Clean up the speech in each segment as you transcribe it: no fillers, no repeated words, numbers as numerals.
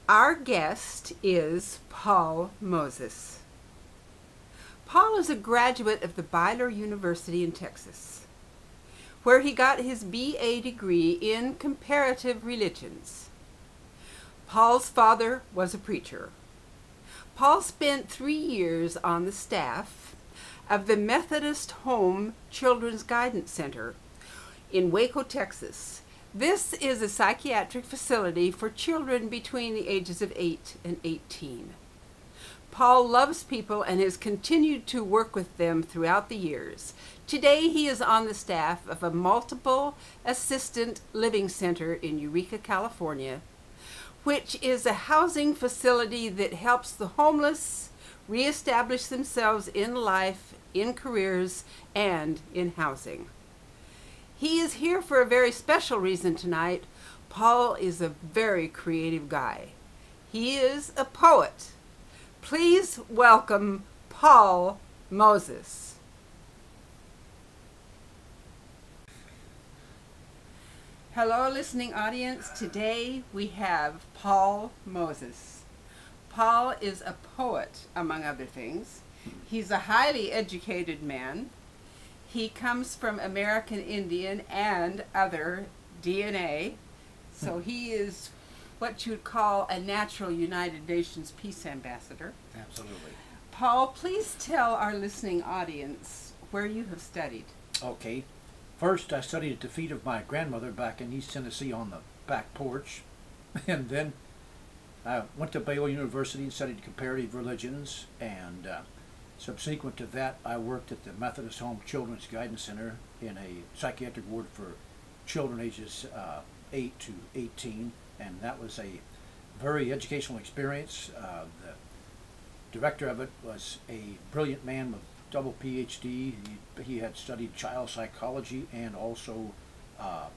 Our guest is Paul Moses. Paul is a graduate of the Bayor University in Texas, where he got his BA degree in comparative religions. Paul's father was a preacher. Paul spent 3 years on the staff of the Methodist Home Children's Guidance Center in Waco, Texas. This is a psychiatric facility for children between the ages of 8 and 18. Paul loves people and has continued to work with them throughout the years. Today he is on the staff of a multiple assistant living center in Eureka, California, which is a housing facility that helps the homeless reestablish themselves in life, in careers, and in housing. He is here for a very special reason tonight. Paul is a very creative guy. He is a poet. Please welcome Paul Moses. Hello, listening audience. Today we have Paul Moses. Paul is a poet, among other things. He's a highly educated man. He comes from American Indian and other DNA, so he is what you'd call a natural United Nations Peace Ambassador. Absolutely. Paul, please tell our listening audience where you have studied. Okay. First, I studied at the feet of my grandmother back in East Tennessee on the back porch. And then I went to Bayor University and studied comparative religions. And subsequent to that, I worked at the Methodist Home Children's Guidance Center in a psychiatric ward for children ages 8 to 18. And that was a very educational experience. The director of it was a brilliant man with double PhD. He had studied child psychology and also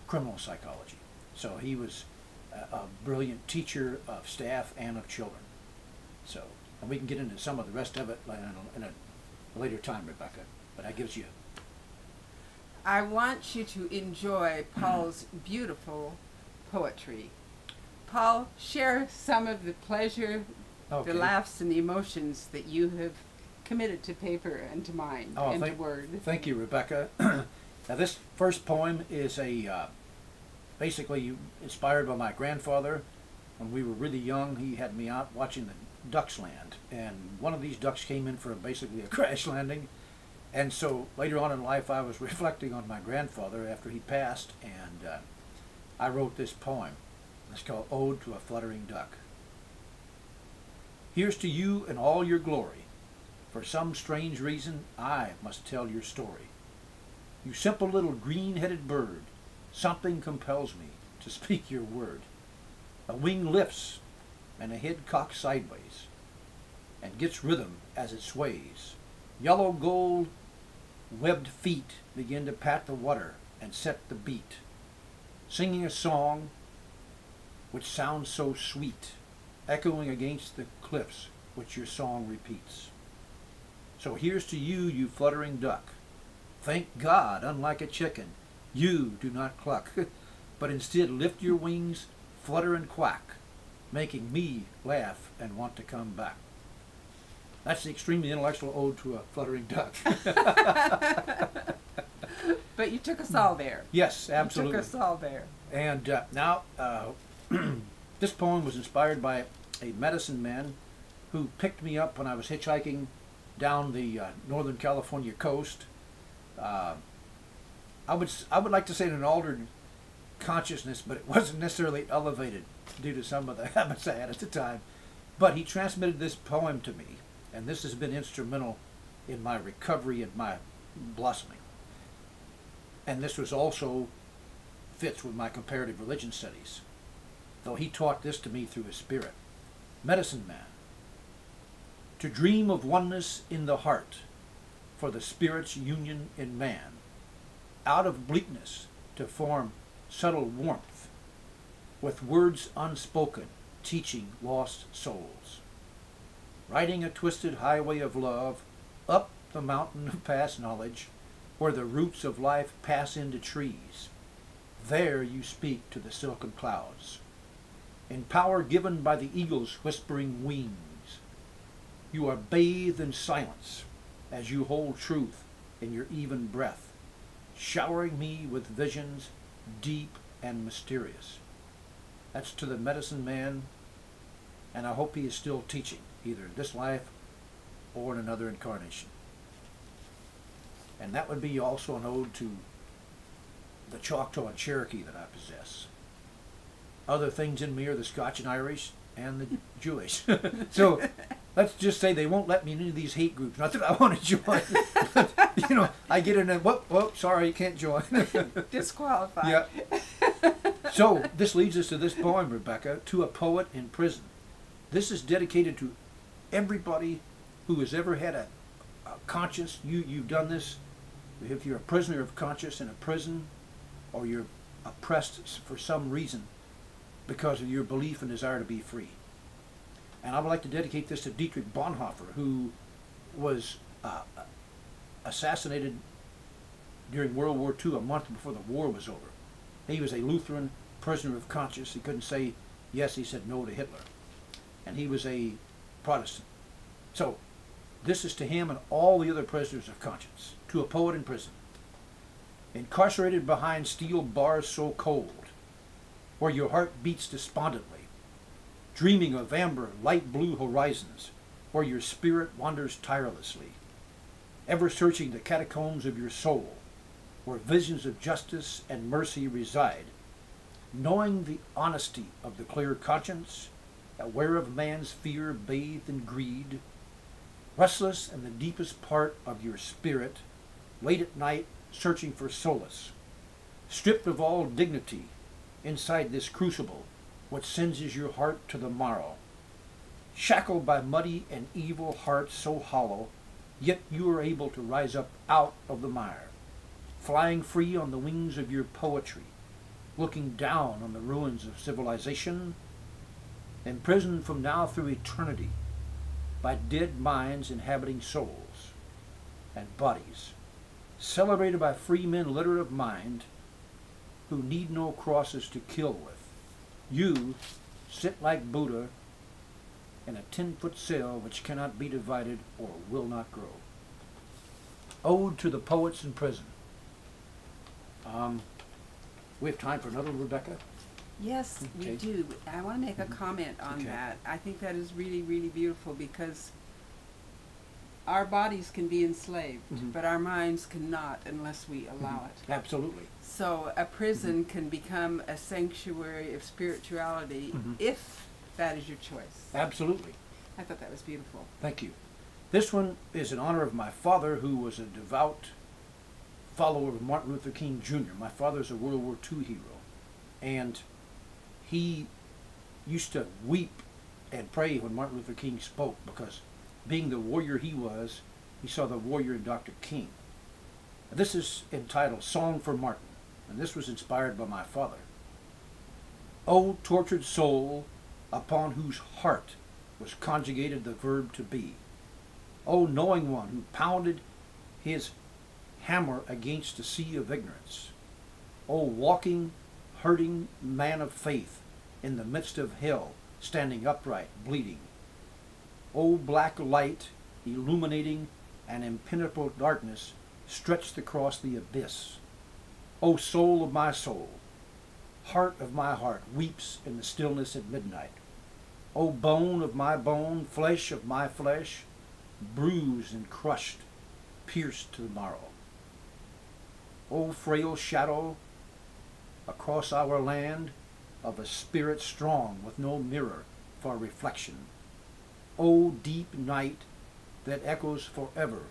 criminal psychology. So he was a brilliant teacher of staff and of children. So, and we can get into some of the rest of it in a later time, Rebecca, but that gives you. I want you to enjoy Paul's beautiful poetry. Paul, share some of the pleasure, the laughs, and the emotions that you have committed to paper and to mind and to word. Thank you, Rebecca. Now, this first poem is basically inspired by my grandfather. When we were really young, he had me out watching the ducks land, and one of these ducks came in for basically a crash landing. And so later on in life, I was reflecting on my grandfather after he passed, and I wrote this poem. It's called Ode to a Fluttering Duck. Here's to you in all your glory. For some strange reason, I must tell your story. You simple little green-headed bird, something compels me to speak your word. A wing lifts and a head cocks sideways and gets rhythm as it sways. Yellow gold webbed feet begin to pat the water and set the beat, singing a song which sounds so sweet, echoing against the cliffs which your song repeats. So here's to you, you fluttering duck. Thank God, unlike a chicken, you do not cluck, but instead lift your wings, flutter and quack, making me laugh and want to come back. That's the extremely intellectual ode to a fluttering duck. But you took us all there. Yes, absolutely. You took us all there. And now, this poem was inspired by a medicine man who picked me up when I was hitchhiking down the Northern California coast. I would like to say an altered consciousness, but it wasn't necessarily elevated due to some of the habits I had at the time. But he transmitted this poem to me, and this has been instrumental in my recovery and my blossoming. And this was also fits with my comparative religion studies, though he taught this to me through his spirit. Medicine man. To dream of oneness in the heart, for the spirit's union in man, out of bleakness to form subtle warmth, with words unspoken, teaching lost souls. Riding a twisted highway of love, up the mountain of past knowledge, where the roots of life pass into trees. There you speak to the silken clouds, in power given by the eagle's whispering wings. You are bathed in silence as you hold truth in your even breath, showering me with visions deep and mysterious. That's to the medicine man, and I hope he is still teaching, either in this life or in another incarnation. And that would be also an ode to the Choctaw and Cherokee that I possess. Other things in me are the Scotch and Irish and the Jewish. So let's just say they won't let me into these hate groups. Not that I want to join. But, you know, I get in and, whoop, sorry, you can't join. Disqualified. Yeah. So this leads us to this poem, Rebecca, To a Poet in Prison. This is dedicated to everybody who has ever had a conscience. You've done this. If you're a prisoner of conscience in a prison, or you're oppressed for some reason because of your belief and desire to be free. And I would like to dedicate this to Dietrich Bonhoeffer, who was assassinated during World War II, a month before the war was over. He was a Lutheran prisoner of conscience. He couldn't say yes, he said no to Hitler. And he was a Protestant. So this is to him and all the other prisoners of conscience. To a poet in prison. Incarcerated behind steel bars so cold, where your heart beats despondently, dreaming of amber, light blue horizons, where your spirit wanders tirelessly, ever searching the catacombs of your soul, where visions of justice and mercy reside, knowing the honesty of the clear conscience, aware of man's fear bathed in greed, restless in the deepest part of your spirit, late at night searching for solace, stripped of all dignity inside this crucible which singes your heart to the marrow, shackled by muddy and evil hearts so hollow, yet you are able to rise up out of the mire, flying free on the wings of your poetry, looking down on the ruins of civilization, imprisoned from now through eternity by dead minds inhabiting souls and bodies, celebrated by free men literate of mind who need no crosses to kill with. You sit like Buddha in a 10-foot cell which cannot be divided or will not grow. Ode to the Poets in Prison. We have time for another, Rebecca? Yes, Okay. we do. I want to make a comment on that. I think that is really, really beautiful, because our bodies can be enslaved, but our minds cannot unless we allow it. Absolutely. So a prison can become a sanctuary of spirituality if that is your choice. Absolutely. I thought that was beautiful. Thank you. This one is in honor of my father, who was a devout follower of Martin Luther King Jr. My father's a World War II hero, and he used to weep and pray when Martin Luther King spoke, because being the warrior he was, he saw the warrior in Dr. King. This is entitled Song for Martin, and this was inspired by my father. O tortured soul, upon whose heart was conjugated the verb to be. O knowing one who pounded his hammer against the sea of ignorance. O walking, hurting man of faith in the midst of hell, standing upright, bleeding. O black light, illuminating an impenetrable darkness stretched across the abyss. O soul of my soul, heart of my heart, weeps in the stillness at midnight. O bone of my bone, flesh of my flesh, bruised and crushed, pierced to the marrow. O frail shadow across our land of a spirit strong with no mirror for reflection. O deep night that echoes forever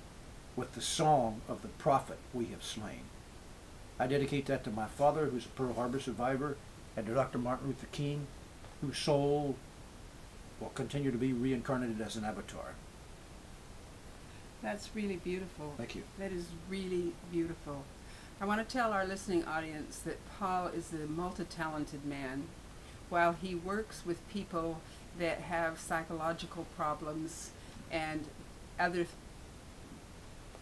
with the song of the prophet we have slain. I dedicate that to my father, who's a Pearl Harbor survivor, and to Dr. Martin Luther King, whose soul will continue to be reincarnated as an avatar. That's really beautiful. Thank you. That is really beautiful. I want to tell our listening audience that Paul is a multi-talented man. While he works with people that have psychological problems and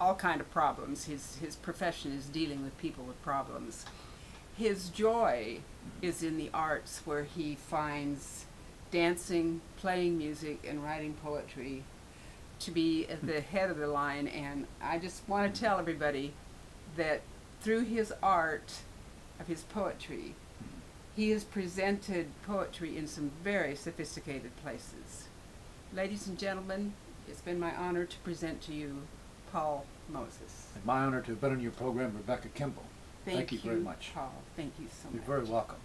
all kind of problems, his profession is dealing with people with problems. His joy is in the arts, where he finds dancing, playing music, and writing poetry to be at the head of the line. And I just want to tell everybody that through his art of his poetry, he has presented poetry in some very sophisticated places. Ladies and gentlemen, it's been my honor to present to you Paul Moses. And my honor to have been on your program, Rebecca Kimbel. Thank you very much. Paul. Thank you so much. You're very welcome.